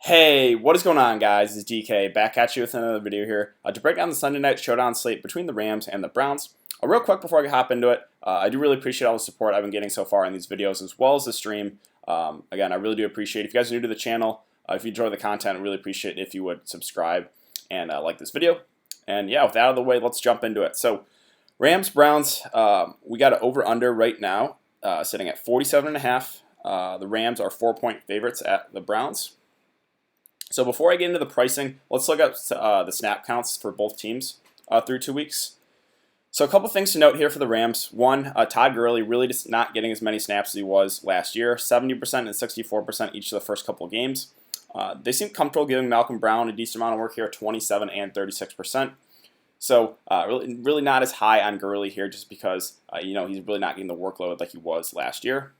Hey, what is going on, guys? It's DK back at you with another video here to break down the Sunday night showdown slate between the Rams and the Browns. Real quick before I hop into it, I do really appreciate all the support I've been getting so far in these videos as well as the stream. Again, I really do appreciate it. If you guys are new to the channel, if you enjoy the content, I really appreciate it if you would subscribe and like this video. And yeah, with that out of the way, let's jump into it. So, Rams, Browns, we got an over-under right now sitting at 47.5. The Rams are 4-point favorites at the Browns. So before I get into the pricing, let's look at the snap counts for both teams through 2 weeks. So a couple things to note here for the Rams. One, Todd Gurley really just not getting as many snaps as he was last year, 70% and 64% each of the first couple of games. They seem comfortable giving Malcolm Brown a decent amount of work here, 27 and 36%. So really not as high on Gurley here just because he's really not getting the workload like he was last year.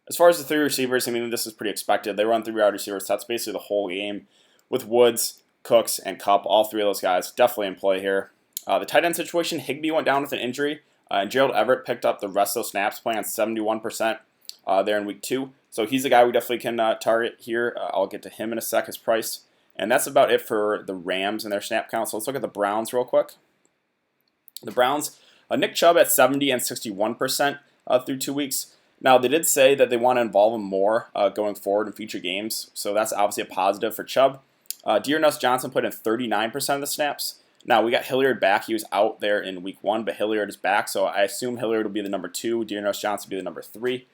As far as the three receivers, I mean, this is pretty expected. They run three wide receivers. That's basically the whole game with Woods, Cooks, and Kupp. All three of those guys definitely in play here. The tight end situation, Higbee went down with an injury, and Gerald Everett picked up the rest of those snaps, playing on 71% there in week 2. So he's a guy we definitely can target here. I'll get to him in a sec, his price. And that's about it for the Rams and their snap count. So let's look at the Browns real quick. The Browns, Nick Chubb at 70 and 61% through 2 weeks. Now, they did say that they want to involve him more going forward in future games, so that's obviously a positive for Chubb. Dearness Johnson put in 39% of the snaps. Now, we got Hilliard back. He was out there in week 1, but Hilliard is back, so I assume Hilliard will be the number 2, Dearness Johnson will be the number 3.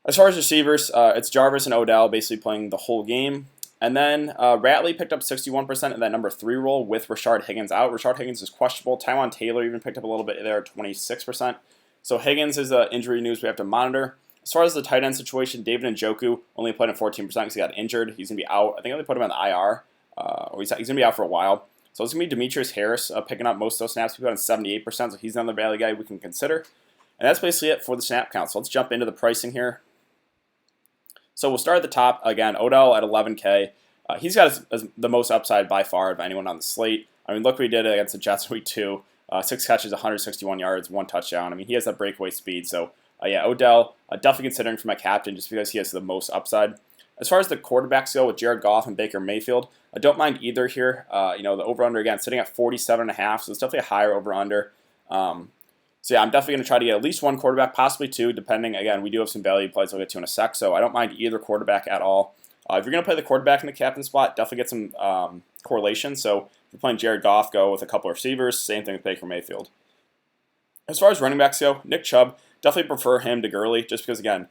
As far as receivers, it's Jarvis and Odell basically playing the whole game. And then Ratley picked up 61% of that number 3 role with Rashard Higgins out. Rashard Higgins is questionable. Tyrod Taylor even picked up a little bit there at 26%. So Higgins is injury news we have to monitor. As far as the tight end situation, David Njoku only played in 14% because he got injured. He's going to be out. I think they put him on the IR, or he's going to be out for a while. So it's going to be Demetrius Harris picking up most of those snaps. He put on 78%, so he's another value guy we can consider. And that's basically it for the snap count. So let's jump into the pricing here. So we'll start at the top. Again, Odell at 11K. He's got the most upside by far of anyone on the slate. I mean, look what he did against the Jets week 2. 6 catches, 161 yards, 1 touchdown. I mean, he has that breakaway speed. So, yeah, Odell, definitely considering for my captain just because he has the most upside. As far as the quarterbacks go with Jared Goff and Baker Mayfield, I don't mind either here. The over-under, again, sitting at 47.5, so it's definitely a higher over-under. So, yeah, I'm definitely going to try to get at least one quarterback, possibly 2, depending. Again, we do have some value plays I'll get to in a sec, so I don't mind either quarterback at all. If you're going to play the quarterback in the captain spot, definitely get some correlation. So if you're playing Jared Goff, go with a couple of receivers. Same thing with Baker Mayfield. As far as running backs go, Nick Chubb, definitely prefer him to Gurley just because, again,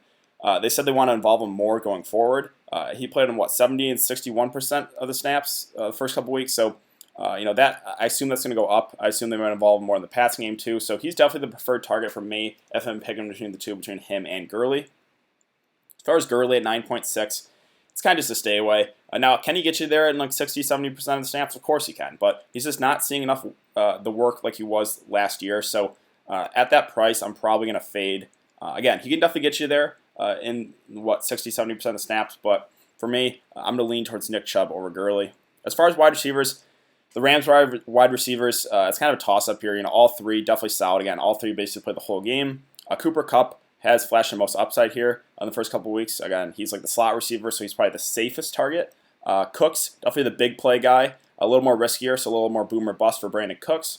they said they want to involve him more going forward. He played in, 70 and 61% of the snaps the first couple weeks. So, that I assume that's going to go up. I assume they might involve him more in the passing game too. So he's definitely the preferred target for me if I'm picking between the two, between him and Gurley. As far as Gurley at 9.6, it's kind of just a stay away. Now, can he get you there in 60, 70% of the snaps? Of course he can, but he's just not seeing enough the work like he was last year. So at that price, I'm probably going to fade. Again, he can definitely get you there in 60, 70% of the snaps, but for me, I'm going to lean towards Nick Chubb over Gurley. As far as wide receivers, the Rams wide receivers, it's kind of a toss-up here. All three definitely solid. Again, all three basically played the whole game. Cooper Kupp has flashed the most upside here in the first couple of weeks. Again, he's like the slot receiver, so he's probably the safest target. Cooks, definitely the big play guy. A little more riskier, so a little more boom or bust for Brandon Cooks.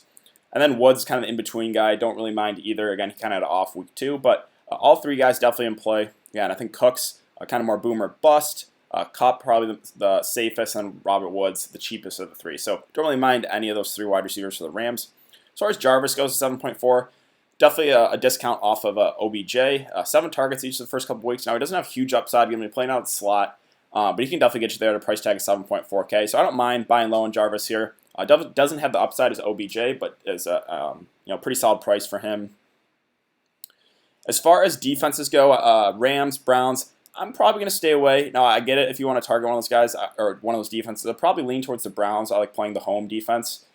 And then Woods, kind of the in-between guy. Don't really mind either. Again, he kind of had an off week 2, but all three guys definitely in play. Again, I think Cooks, kind of more boom or bust. Kupp, probably the safest, and Robert Woods, the cheapest of the 3. So don't really mind any of those 3 wide receivers for the Rams. As far as Jarvis goes, 7.4. Definitely a discount off of OBJ. 7 targets each of the first couple weeks. Now, he doesn't have huge upside. He's going to be playing out the slot, but he can definitely get you there at a price tag of 7.4K. So I don't mind buying low on Jarvis here. Doesn't have the upside as OBJ, but is a pretty solid price for him. As far as defenses go, Rams, Browns, I'm probably going to stay away. Now, I get it if you want to target one of those guys or one of those defenses. I'll probably lean towards the Browns. I like playing the home defense.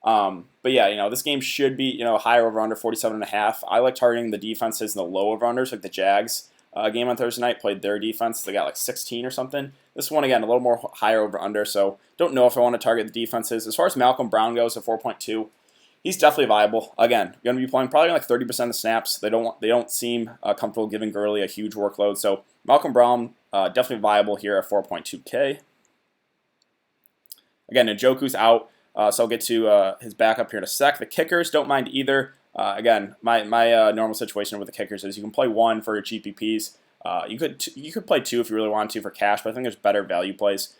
But yeah, this game should be, higher over under 47.5. I like targeting the defenses and the low over unders, like the Jags game on Thursday night played their defense. They got 16 or something. This one, again, a little more higher over under, so don't know if I want to target the defenses. As far as Malcolm Brown goes at 4.2, he's definitely viable. Again, going to be playing probably 30% of the snaps. They don't seem comfortable giving Gurley a huge workload, so Malcolm Brown definitely viable here at 4.2K. Again, Njoku's out, so I'll get to his backup here in a sec. The kickers, don't mind either. Again, my normal situation with the kickers is you can play one for your GPPs. You could play two if you really want to for cash, but I think there's better value plays.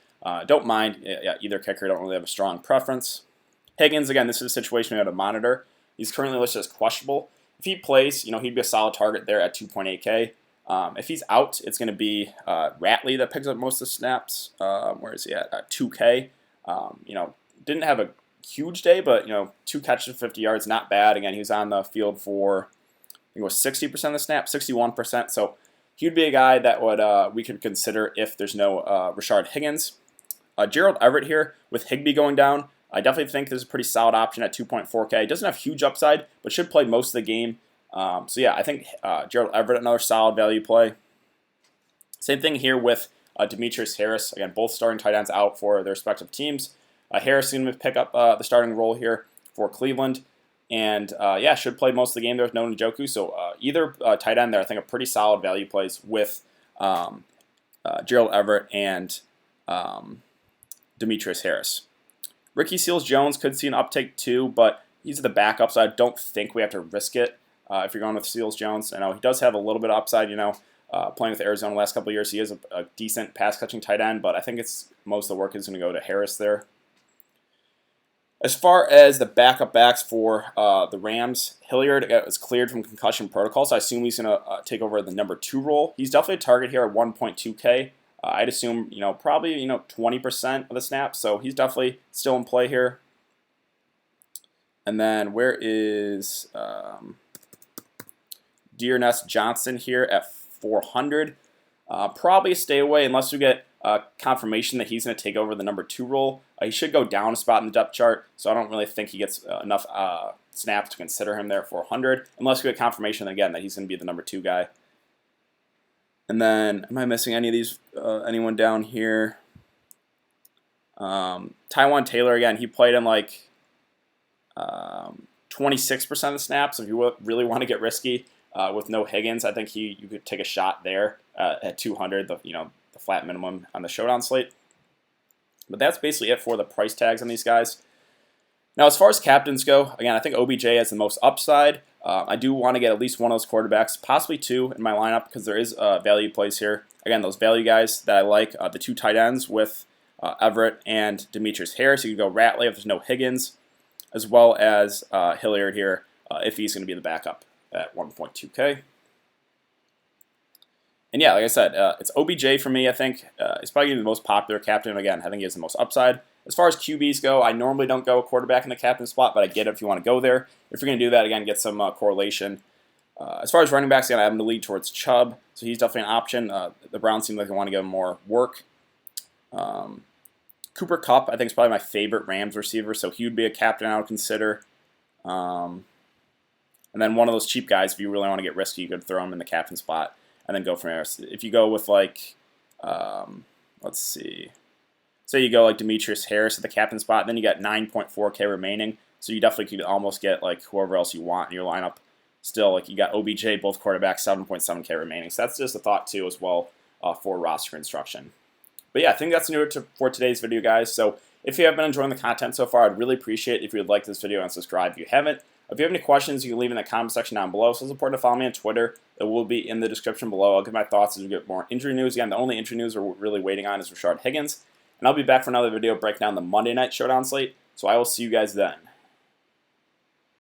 Don't mind either kicker. Don't really have a strong preference. Higgins, again, this is a situation we have to monitor. He's currently listed as questionable. If he plays, he'd be a solid target there at 2.8K. If he's out, it's going to be Ratley that picks up most of the snaps. Where is he at 2K? Didn't have a huge day, but 2 catches, 50 yards, not bad. Again, he was on the field for I think it was 60% of the snap, 61%. So he'd be a guy that would we could consider if there's no Rashard Higgins. Gerald Everett here with Higbee going down. I definitely think this is a pretty solid option at 2.4K. It doesn't have huge upside, but should play most of the game. So yeah, I think Gerald Everett, another solid value play. Same thing here with Demetrius Harris. Again, both starting tight ends out for their respective teams. Harris is going to pick up the starting role here for Cleveland. And yeah, should play most of the game there with no Njoku. So either tight end there, I think, are pretty solid value plays with Gerald Everett and Demetrius Harris. Ricky Seals-Jones could see an uptake too, but he's the backup, so I don't think we have to risk it if you're going with Seals-Jones. I know he does have a little bit of upside, playing with Arizona the last couple of years. He is a decent pass-catching tight end, but I think most of the work is going to go to Harris there. As far as the backup backs for the Rams, Hilliard was cleared from concussion protocol, so I assume he's going to take over the number 2 role. He's definitely a target here at 1.2K. I'd assume, probably, 20% of the snaps, so he's definitely still in play here. And then where is Dearness Johnson here at 400? Probably a stay away unless we get confirmation that he's going to take over the number 2 role. He should go down a spot in the depth chart, so I don't really think he gets enough snaps to consider him there at 400, unless we get confirmation again that he's going to be the number 2 guy. And then, am I missing any of these? Anyone down here? Taiwan Taylor, again, he played in like 26% of the snaps. If you really want to get risky with no Higgins, I think you could take a shot there at 200, the flat minimum on the Showdown slate. But that's basically it for the price tags on these guys. Now, as far as captains go, again, I think OBJ has the most upside. I do want to get at least one of those quarterbacks, possibly 2 in my lineup, because there is value plays here. Again, those value guys that I like, the 2 tight ends with Everett and Demetrius Harris. You can go Ratley if there's no Higgins, as well as Hilliard here if he's going to be the backup at 1.2K. And yeah, like I said, it's OBJ for me, I think. It's probably the most popular captain. Again, I think he has the most upside. As far as QBs go, I normally don't go quarterback in the captain spot, but I get it if you want to go there. If you're going to do that, again, get some correlation. As far as running backs, again, I have him to lead towards Chubb, so he's definitely an option. The Browns seem like they want to give him more work. Cooper Kupp, I think, is probably my favorite Rams receiver, so he would be a captain I would consider. And then one of those cheap guys, if you really want to get risky, you could throw him in the captain spot and then go from there. If you go with, like, let's see. Say you go like Demetrius Harris at the captain spot, then you got 9.4K remaining, so you definitely could almost get like whoever else you want in your lineup. Still, like you got OBJ, both quarterbacks, 7.7K remaining. So that's just a thought too as well for roster construction. But yeah, I think that's going to do it for today's video, guys. So if you have been enjoying the content so far, I'd really appreciate it if you would like this video and subscribe if you haven't. If you have any questions, you can leave in the comment section down below. So it's important to follow me on Twitter. It will be in the description below. I'll give my thoughts as we get more injury news. Again, the only injury news we're really waiting on is Rashard Higgins. And I'll be back for another video breaking down the Monday Night Showdown slate. So I will see you guys then.